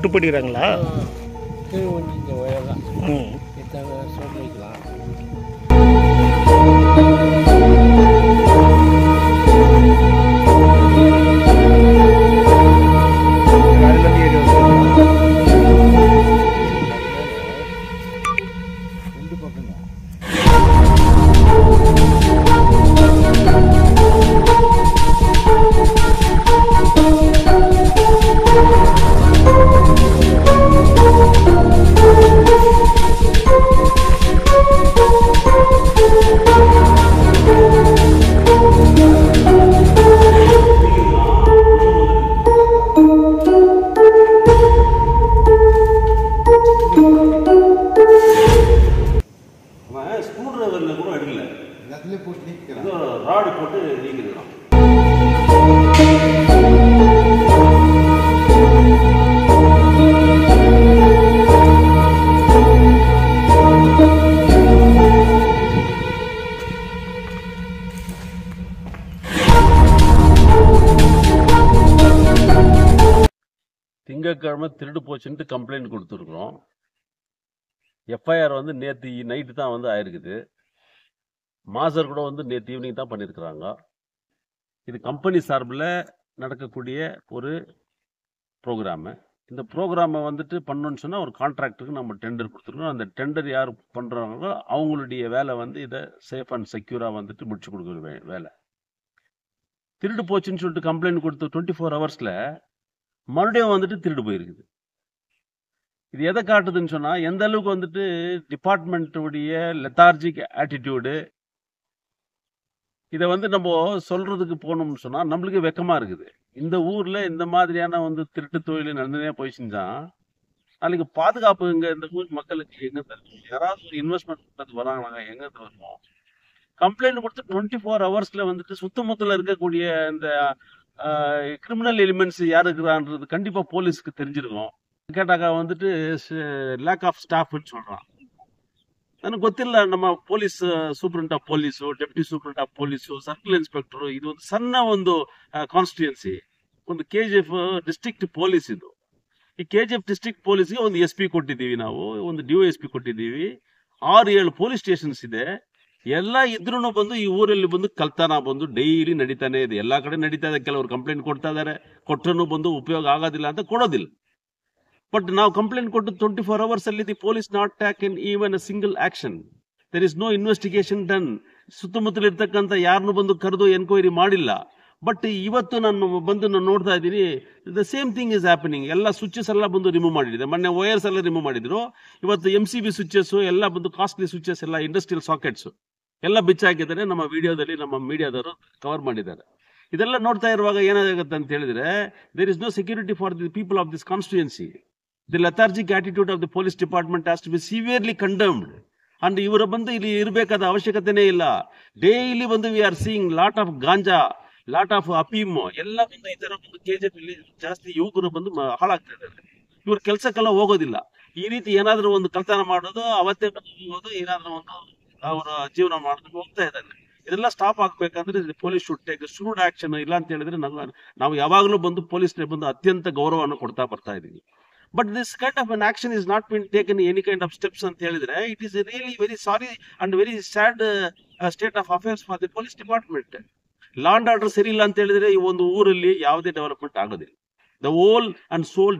விட்டு போயிடுறாங்களா? கீழே கொஞ்சம் இந்த உயரம் இத்தனை சோப்பு வைக்கலாம். ரெண்டு பக்கம் ஸ்க்ரூ டிரைவரில் கூட அடிக்கல, அதிலே போட்டு நீக்கிறேன். ராடு போட்டு நீக்கிருக்கலாம். திங்கட்கிழமை திருடு போச்சுன்ட்டு கம்ப்ளைண்ட் கொடுத்துருக்குறோம். எஃப்ஐஆர் வந்து நேற்று நைட்டு தான் வந்து ஆயிருக்குது. மாஸ்டர் கூட வந்து நேற்று ஈவினிங் தான் பண்ணியிருக்கிறாங்க. இது கம்பெனி சார்பில் நடக்கக்கூடிய ஒரு ப்ரோக்ராமு. இந்த ப்ரோக்ராமை வந்துட்டு பண்ணணுன்னு சொன்னால் ஒரு கான்ட்ராக்டருக்கு நம்ம டெண்டர் கொடுத்துருக்கோம். அந்த டெண்டர் யார் பண்ணுறாங்களோ அவங்களுடைய வேலை வந்து இதை சேஃப் அண்ட் செக்யூராக வந்துட்டு முடிச்சு கொடுக்குற வேலை. திருடு போச்சுன்னு சொல்லிட்டு கம்ப்ளைண்ட் கொடுத்து 24 ஹவர்ஸில் மறுபடியும் வந்துட்டு திருடு போயிருக்குது. இது எதை காட்டுதுன்னு சொன்னால் எந்த அளவுக்கு வந்துட்டு டிபார்ட்மெண்ட்டுடைய லெத்தார்ஜிக் ஆட்டிடியூடு. இதை வந்து நம்ம சொல்கிறதுக்கு போகணும்னு சொன்னால் நம்மளுக்கு வெக்கமாக இருக்குது. இந்த ஊரில் இந்த மாதிரியான வந்து திருட்டு தொழில் நடந்ததே போயிடுச்சுன்னா நாளைக்கு பாதுகாப்பு இங்கே இந்த ஊர் மக்களுக்கு எங்கே தரும்? யாராவது ஒரு இன்வெஸ்ட்மெண்ட் பண்ணுறது வராங்களாங்க, எங்கே வருவோம்? கம்ப்ளைண்ட் கொடுத்து 24 ஹவர்ஸில் வந்துட்டு சுத்தமொத்தத்தில் இருக்கக்கூடிய இந்த கிரிமினல் எலிமெண்ட்ஸ் யார் இருக்கிறான்றது கண்டிப்பாக போலீஸ்க்கு தெரிஞ்சிருக்கும். கேட்டாக்கா வந்துட்டு லேக் ஆஃப் ஸ்டாஃப்னு சொல்கிறான். ನನಗೆ ಗೊತ್ತಿಲ್ಲ, ನಮ್ಮ police ಸೂಪರಿಂಟ್ of police, deputy ಸೂಪರಿಂಟ್ of police, circle inspector, ಇದು ಒಂದು ಸಣ್ಣ ಒಂದು ಕಾನ್ಸ್ಟಿಟ್ಯೂನ್ಸಿ, ಒಂದು KGF ಡಿಸ್ಟ್ರಿಕ್ಟ್ ಪೊಲೀಸ್. ಇದು ಈ KGF ಡಿಸ್ಟ್ರಿಕ್ಟ್ ಪೊಲೀಸ್ಗೆ ಒಂದು SP ಕೊಟ್ಟಿದ್ದೀವಿ, ನಾವು ಒಂದು DOSP ಕೊಟ್ಟಿದ್ದೀವಿ, 6-7 ಪೊಲೀಸ್ ಸ್ಟೇಷನ್ಸ್ ಇದೆ. ಎಲ್ಲ ಇದ್ರೂ ಬಂದು ಈ ಊರಲ್ಲಿ ಬಂದು ಕಳ್ತನ ಬಂದು ಡೈಲಿ ನಡೀತಾನೆ ಇದೆ. ಎಲ್ಲ ಕಡೆ ನಡೀತಾ ಇದೆ. ಕೆಲವರು ಕಂಪ್ಲೇಂಟ್ ಕೊಡ್ತಾ ಇದ್ದಾರೆ, ಕೊಟ್ಟರೂ ಬಂದು ಉಪಯೋಗ ಆಗೋದಿಲ್ಲ ಅಂತ ಕೊಡೋದಿಲ್ಲ. ಬಟ್ ನಾವು ಕಂಪ್ಲೇಂಟ್ ಕೊಟ್ಟು 24 hours ಅಲ್ಲಿ the police not taken even a single action. There is no investigation done. ಸುತ್ತಮುತ್ತಲಿರ್ತಕ್ಕಂಥ ಯಾರನ್ನು ಬಂದು ಕರೆದು ಎನ್ಕ್ವೈರಿ ಮಾಡಿಲ್ಲ. ಬಟ್ ಇವತ್ತು ನಾನು ಬಂದು ನೋಡ್ತಾ ಇದ್ದೀನಿ, the same thing is happening. ಎಲ್ಲ ಸ್ವಿಚಸ್ ಎಲ್ಲ ಬಂದು ರಿಮೂವ್ ಮಾಡಿದೆ. ಮೊನ್ನೆ ವೈರ್ಸ್ ಎಲ್ಲ ರಿಮೂವ್ ಮಾಡಿದ್ರು. ಇವತ್ತು MCB ಸ್ವಿಚಸ್ ಎಲ್ಲ ಬಂದು ಕಾಸ್ಟ್ಲಿ ಸ್ವಿಚಸ್ ಎಲ್ಲ ಇಂಡಸ್ಟ್ರಿಯಲ್ ಸಾಕೆಟ್ಸ್ ಎಲ್ಲ ಬಿಚ್ಚಾಕಿದ್ದಾರೆ. ನಮ್ಮ ವಿಡಿಯೋದಲ್ಲಿ ನಮ್ಮ ಮೀಡಿಯಾದವರು ಕವರ್ ಮಾಡಿದ್ದಾರೆ. ಇದೆಲ್ಲ ನೋಡ್ತಾ ಇರುವಾಗ ಏನಾಗುತ್ತೆ ಅಂತ ಹೇಳಿದ್ರೆ, there is no security for the people of this constituency. The lethargic attitude of the police department has to be severely condemned. And ಇವರ ಬಂದು ಇಲ್ಲಿ ಇರಬೇಕಾದ ಅವಶ್ಯಕತೆನೇ ಇಲ್ಲ. ಡೈಲಿ ಬಂದು we are seeing lot of ganja, lot of ಅಫೀಮ್ ಎಲ್ಲ ಬಂದು ಈ ತರ ಒಂದು KGF ಅಲ್ಲಿ ಜಾಸ್ತಿ ಯುವಕರು ಬಂದು ಹಾಳಾಗ್ತಾ ಇದ್ದಾರೆ. ಇವ್ರ ಕೆಲಸಕ್ಕೆಲ್ಲ ಹೋಗೋದಿಲ್ಲ. ಈ ರೀತಿ ಏನಾದರೂ ಒಂದು ಕಳ್ತನ ಮಾಡೋದು, ಅವತ್ತೇ ಹೋಗೋದು, ಏನಾದರೂ ಒಂದು ಅವರ ಜೀವನ ಮಾಡೋದಕ್ಕೆ ಹೋಗ್ತಾ ಇದ್ದಾರೆ. ಇದೆಲ್ಲ ಸ್ಟಾಪ್ ಆಗ್ಬೇಕಂದ್ರೆ police should take should action. ಇಲ್ಲ ಅಂತ ಹೇಳಿದ್ರೆ ನಾವು ಯಾವಾಗಲೂ ಬಂದು ಪೊಲೀಸ್ಗೆ ಬಂದು ಅತ್ಯಂತ ಗೌರವವನ್ನು ಕೊಡ್ತಾ ಬರ್ತಾ ಇದೀವಿ. But this kind of an action is not been taken any kind of steps ಅಂತ ಹೇಳಿದ್ರೆ it is really very sorry and very sad state of affairs for the police department. Law and order ಸರಿ ಇಲ್ಲ ಅಂತ ಹೇಳಿದ್ರೆ ಈ ಒಂದು ಊರಲ್ಲಿ ಯಾವುದೇ ಡೆವಲಪ್ಮೆಂಟ್ ಆಗೋದಿಲ್ಲ. ದ ಹೋಲ್ ಅಂಡ್ ಸೋಲ್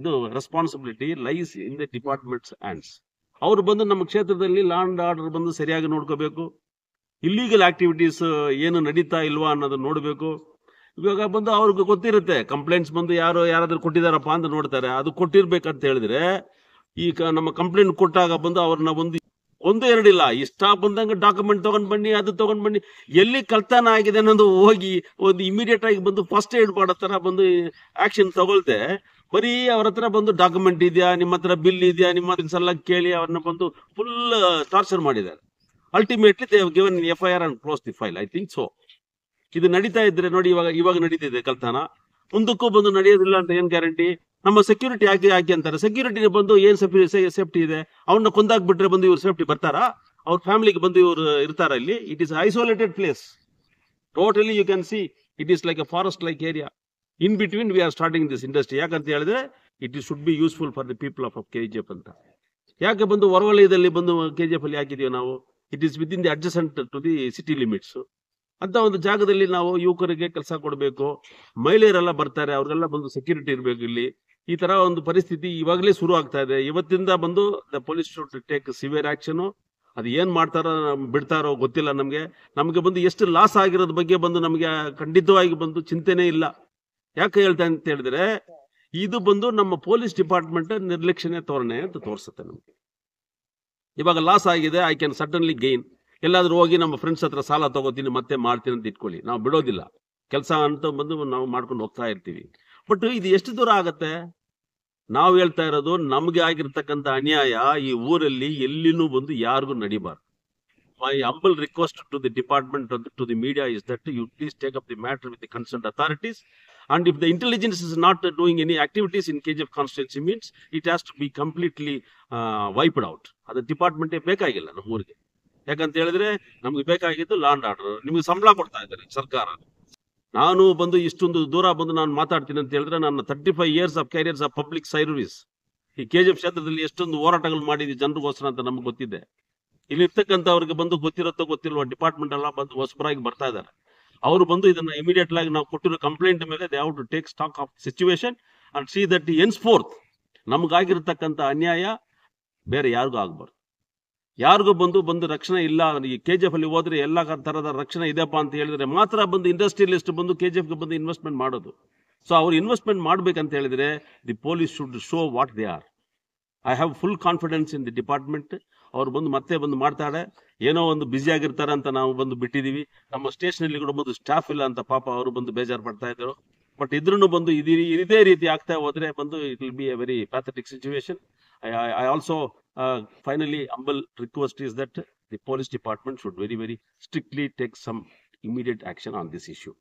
ಇದು responsibility lies in the departments hands. ಅವ್ರು ಬಂದು ನಮ್ಮ ಕ್ಷೇತ್ರದಲ್ಲಿ ಲಾ ಅಂಡ್ ಆರ್ಡರ್ ಬಂದು ಸರಿಯಾಗಿ ನೋಡ್ಕೋಬೇಕು. ಇಲ್ಲೀಗಲ್ ಆಕ್ಟಿವಿಟೀಸ್ ಏನು ನಡೀತಾ ಇಲ್ವಾ ಅನ್ನೋದನ್ನ ನೋಡಬೇಕು. ಇವಾಗ ಬಂದು ಅವ್ರಿಗೆ ಗೊತ್ತಿರುತ್ತೆ, ಕಂಪ್ಲೇಂಟ್ಸ್ ಬಂದು ಯಾರಾದ್ರೂ ಕೊಟ್ಟಿದಾರಪ್ಪ ಅಂತ ನೋಡ್ತಾರೆ. ಅದು ಕೊಟ್ಟಿರ್ಬೇಕಂತ ಹೇಳಿದ್ರೆ ಈಗ ನಮ್ಮ ಕಂಪ್ಲೇಂಟ್ ಕೊಟ್ಟಾಗ ಬಂದು ಅವ್ರನ್ನ ಒಂದು ಎರಡಿಲ್ಲ ಇಷ್ಟ ಬಂದಂಗೆ ಡಾಕ್ಯುಮೆಂಟ್ ತಗೊಂಡ್ ಬನ್ನಿ, ಅದು ತಗೊಂಡ್ ಬನ್ನಿ. ಎಲ್ಲಿ ಕಳ್ತನ ಆಗಿದೆ ಅನ್ನೋದು ಹೋಗಿ ಒಂದು ಇಮಿಡಿಯೇಟ್ ಆಗಿ ಬಂದು ಫಸ್ಟ್ ಏಡ್ ಮಾಡೋ ತರ ಬಂದು ಆಕ್ಷನ್ ತಗೊಳ್ತೆ. ಬರೀ ಅವ್ರ ಹತ್ರ ಬಂದು ಡಾಕ್ಯುಮೆಂಟ್ ಇದೆಯಾ, ನಿಮ್ಮ ಹತ್ರ ಬಿಲ್ ಇದೆಯಾ, ನಿಮ್ಮ ಎಲ್ಲ ಕೇಳಿ ಅವ್ರನ್ನ ಬಂದು ಫುಲ್ ಟಾರ್ಚರ್ ಮಾಡಿದ್ದಾರೆ. Ultimately they have given FIR and close the file. I think so. ಇದು ನಡೀತಾ ಇದ್ರೆ ನೋಡಿ, ಇವಾಗ ನಡೀತಿದೆ ಕಳ್ತನ, ಮುಂದಕ್ಕೂ ಬಂದು ನಡೆಯೋದಿಲ್ಲ ಅಂತ ಏನ್ ಗ್ಯಾರಂಟಿ? ನಮ್ಮ ಸೆಕ್ಯೂರಿಟಿ ಯಾಕೆ ಅಂತಾರೆ? ಸೆಕ್ಯೂರಿಟಿ ಬಂದು ಏನ್ ಸೇಫ್ಟಿ ಇದೆ? ಅವ್ರನ್ನ ಕೊಂದಾಗ್ಬಿಟ್ರೆ ಬಂದು ಇವ್ರು ಸೇಫ್ಟಿ ಬರ್ತಾರಾ? ಅವ್ರ ಫ್ಯಾಮಿಲಿಗೆ ಬಂದು ಇವ್ರು ಇರ್ತಾರ ಇಲ್ಲಿ? It is isolated place. Totally you can see it is like a forest like area. In between we are starting this industry. ಯಾಕಂತ ಹೇಳಿದ್ರೆ it should be useful for the people of KGF ಅಂತ. ಯಾಕೆ ಬಂದು ಹೊರವಲಯದಲ್ಲಿ ಬಂದು KGF ಅಲ್ಲಿ ಹಾಕಿದೀವಿ ನಾವು? It is within the adjacent to the city limits. ಅಂತ ಒಂದು ಜಾಗದಲ್ಲಿ ನಾವು ಯುವಕರಿಗೆ ಕೆಲಸ ಕೊಡಬೇಕು, ಮಹಿಳೆಯರೆಲ್ಲ ಬರ್ತಾರೆ, ಅವ್ರಿಗೆಲ್ಲ ಬಂದು ಸೆಕ್ಯೂರಿಟಿ ಇರಬೇಕು. ಇಲ್ಲಿ ಈ ತರ ಒಂದು ಪರಿಸ್ಥಿತಿ ಇವಾಗಲೇ ಶುರು ಆಗ್ತಾ ಇದೆ. ಇವತ್ತಿಂದ ಬಂದು the police should take severe action. ಅದು ಏನ್ ಮಾಡ್ತಾರೋ ಬಿಡ್ತಾರೋ ಗೊತ್ತಿಲ್ಲ ನಮಗೆ ಬಂದು ಎಷ್ಟು ಲಾಸ್ ಆಗಿರೋದ್ ಬಗ್ಗೆ ಬಂದು ನಮಗೆ ಖಂಡಿತವಾಗಿ ಬಂದು ಚಿಂತೆನೇ ಇಲ್ಲ. ಯಾಕೆ ಹೇಳ್ತಾ ಅಂತ ಹೇಳಿದ್ರೆ, ಇದು ಬಂದು ನಮ್ಮ ಪೊಲೀಸ್ ಡಿಪಾರ್ಟ್ಮೆಂಟ್ ನಿರ್ಲಕ್ಷ್ಯನೇ ತೋರಣೆ ಅಂತ ತೋರಿಸುತ್ತೆ ನಮ್ಗೆ. ಇವಾಗ ಲಾಸ್ ಆಗಿದೆ, ಐ ಕ್ಯಾನ್ ಸಡನ್ಲಿ ಗೈನ್. ಎಲ್ಲಾದ್ರೂ ಹೋಗಿ ನಮ್ಮ ಫ್ರೆಂಡ್ಸ್ ಹತ್ರ ಸಾಲ ತಗೋತೀನಿ ಮತ್ತೆ ಮಾಡ್ತೀನಿ ಅಂತ ಇಟ್ಕೊಳ್ಳಿ, ನಾವು ಬಿಡೋದಿಲ್ಲ. ಕೆಲಸ ಅಂತ ಬಂದು ನಾವು ಮಾಡ್ಕೊಂಡು ಹೋಗ್ತಾ ಇರ್ತೀವಿ. ಬಟ್ ಇದು ಎಷ್ಟು ದೂರ ಆಗತ್ತೆ? ನಾವು ಹೇಳ್ತಾ ಇರೋದು ನಮ್ಗೆ ಆಗಿರ್ತಕ್ಕಂಥ ಅನ್ಯಾಯ ಈ ಊರಲ್ಲಿ ಎಲ್ಲಿನೂ ಬಂದು ಯಾರಿಗೂ ನಡಿಬಾರ್ದು. My humble request to the department, to the media, is that you please take up the matter with the concerned authorities. And if the intelligence is not doing any activities in KGF constituency, means it has to be completely wiped out. ಅದು department ಬೇಕಾಗಿಲ್ಲ ನಮ್ಮ ಊರಿಗೆ. ಯಾಕಂತ ಹೇಳಿದ್ರೆ ನಮ್ಗೆ ಬೇಕಾಗಿದ್ದು ಲಾ and order. ನಿಮ್ಗೆ ಸಂಬಳ ಕೊಡ್ತಾ ಇದ್ದಾರೆ ಸರ್ಕಾರ. ನಾನು ಬಂದು ಇಷ್ಟೊಂದು ದೂರ ಬಂದು ನಾನು ಮಾತಾಡ್ತೀನಿ ಅಂತ ಹೇಳಿದ್ರೆ, ನನ್ನ 35 years of carriers of public service ಈ KGF ಕ್ಷೇತ್ರದಲ್ಲಿ ಎಷ್ಟೊಂದು ಹೋರಾಟಗಳು ಮಾಡಿದ್ವಿ ಜನರಿಗೋಸ್ಕರ ಅಂತ ನಮ್ಗೆ ಗೊತ್ತಿದೆ. ಇಲ್ಲಿ ಇರ್ತಕ್ಕಂಥವ್ರಿಗೆ ಬಂದು ಗೊತ್ತಿರುತ್ತೋ ಗೊತ್ತಿಲ್ವ, ಡಿಪಾರ್ಟ್ಮೆಂಟ್ ಎಲ್ಲ ಬಂದು ಹೊಸಬರಾಗಿ ಬರ್ತಾ ಇದ್ದಾರೆ. ಅವರು ಬಂದು ಇದನ್ನ ಇಮಿಡಿಯೇಟ್ ಆಗಿ ನಾವು ಕೊಟ್ಟಿರೋ ಕಂಪ್ಲೇಂಟ್ ಮೇಲೆ they have to take stock of situation and see that henceforth ನಮ್ಗಾಗಿರ್ತಕ್ಕಂಥ ಅನ್ಯಾಯ ಬೇರೆ ಯಾರಿಗೂ ಆಗ್ಬಾರ್ದು. ಯಾರಿಗೂ ಬಂದು ರಕ್ಷಣೆ ಇಲ್ಲ. ಈ KGF ಅಲ್ಲಿ ಹೋದ್ರೆ ಎಲ್ಲ ತರದ ರಕ್ಷಣೆ ಇದೆಪ್ಪ ಅಂತ ಹೇಳಿದ್ರೆ ಮಾತ್ರ ಬಂದು ಇಂಡಸ್ಟ್ರಿಯಲಿಸ್ಟ್ ಬಂದು KGFಗೆ ಬಂದು ಇನ್ವೆಸ್ಟ್ಮೆಂಟ್ ಮಾಡೋದು. ಸೊ ಅವ್ರು ಇನ್ವೆಸ್ಟ್ಮೆಂಟ್ ಮಾಡ್ಬೇಕಂತ ಹೇಳಿದ್ರೆ the police should show what they are. I have full confidence in the department. ಅವ್ರು ಮತ್ತೆ ಮಾಡ್ತಾರೆ. ಏನೋ ಒಂದು ಬ್ಯುಸಿ ಆಗಿರ್ತಾರೆ ಅಂತ ನಾವು ಬಂದು ಬಿಟ್ಟಿದೀವಿ. ನಮ್ಮ ಸ್ಟೇಷನ್ ಅಲ್ಲಿ ಕೂಡ ಬಂದು ಸ್ಟಾಫ್ ಇಲ್ಲ ಅಂತ ಪಾಪ ಅವರು ಬಂದು ಬೇಜಾರು ಪಡ್ತಾ ಇದ್ರು. ಬಟ್ ಇದ್ರೂ ಬಂದು ಇದೇ ರೀತಿ ಆಗ್ತಾ ಹೋದ್ರೆ ಬಂದು it will be A very pathetic situation. I also finally humble request is that the police department should very strictly take some immediate action on this issue.